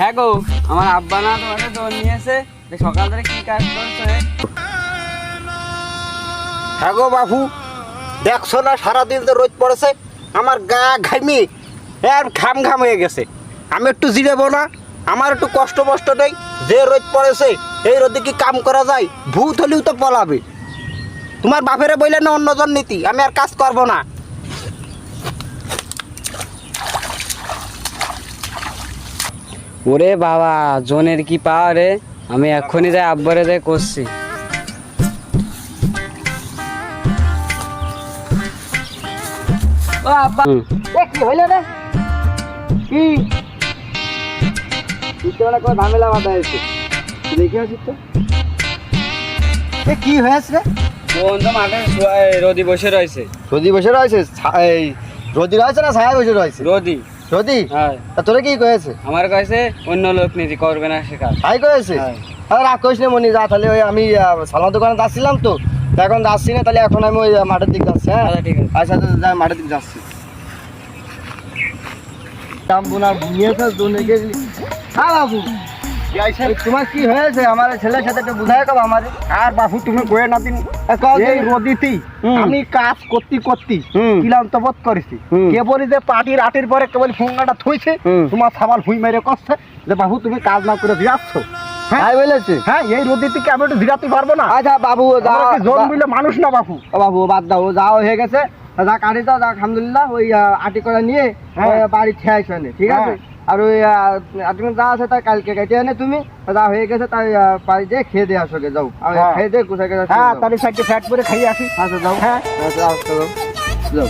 হ্যাঁ গো, আমার আব্বা না তোমাকে দৌড় নিয়েছে, সকাল ধরে কি কাজ করছো? হ্যাঁ গো বাবু, দেখছো না সারাদিন তো রোদ পড়েছে, আমার গা ঘামি আর ঘাম ঘাম হয়ে গেছে। আমি একটু জিরাবো না? আমার একটু কষ্ট নেই? যে রোদ পড়েছে এই রোদে কি কাম করা যায়? ভূত হলেও তো পলাবে। তোমার বাপেরে বললে না অন্যজন নীতি, আমি আর কাজ করবো না। ওরে বাবা, জনের কি পাওয়া রে! আমি এক্ষুনি যাই আব্বারে যাই করছি। ও আব্বা, কি হইলো রে? কি ঝামেলা বাধা হয়েছে, দেখে আসিস তো। কি হয়েছে রে? বোন তো মাঠে রোদি বসে রয়েছে। রোদি বসে রয়েছে? এই রোদি রয়েছে না ছায়া বসে রয়েছে? রোদি। রোদি? হ্যাঁ। তা তোরে কি কয়েছে? আমার কাছে অন্য লোক নীতি করবে না সে কাজ। তাই কয়েছে? হ্যাঁ। আর রাগ করিস না মনি, যা তাহলে। ওই আমি সালমান দোকানে যাচ্ছিলাম তো, তা এখন যাচ্ছি না, তাহলে এখন আমি ওই মাঠের দিক যাচ্ছি। হ্যাঁ আচ্ছা, ঠিক আছে। আচ্ছা, যাই মাঠের দিক যাচ্ছি। হ্যাঁ বাবু, তোমার কি হয়েছে? আমার ছেলের সাথে একটু বুঝাই কব আমার। আর বাবু তুমি বয়ে না দিন রদিতেই আমি কাজ করতে ক্লান্ত বোধ করেছি। কেবলই যে পাটির আটির পরে কেবল ফুঙ্গাটা থইছে, তোমার সাবাল হুই মেরে কষছে যে বাবু তুমি কাজ না করে দিয়াচ্ছ। হ্যাঁ বলেছে। হ্যাঁ, এই রদিতে কি আমি একটু জিরাতে পারবো না? আচ্ছা বাবু, জন মিলে মানুষ না বাবু। বাবু বাদ দাও, যাও হয়ে গেছে, যা কাটি দাও, যা আলহামদুলিল্লাহ ওই আটি করে নিয়ে বাড়ি খেয়ে আসবে, ঠিক আছে? আর ওই আজকে যা আছে তাই কালকে কেটে এনে তুমি যা হয়ে গেছে তাই বাড়ি যেয়ে খেয়ে দিয়ে আসো গে, যাও খেয়ে দিয়ে গুছাই গেছে। হ্যাঁ, তাহলে সাইডে ফ্যাট করে খাইয়ে আসি। আচ্ছা যাও। হ্যাঁ যাও।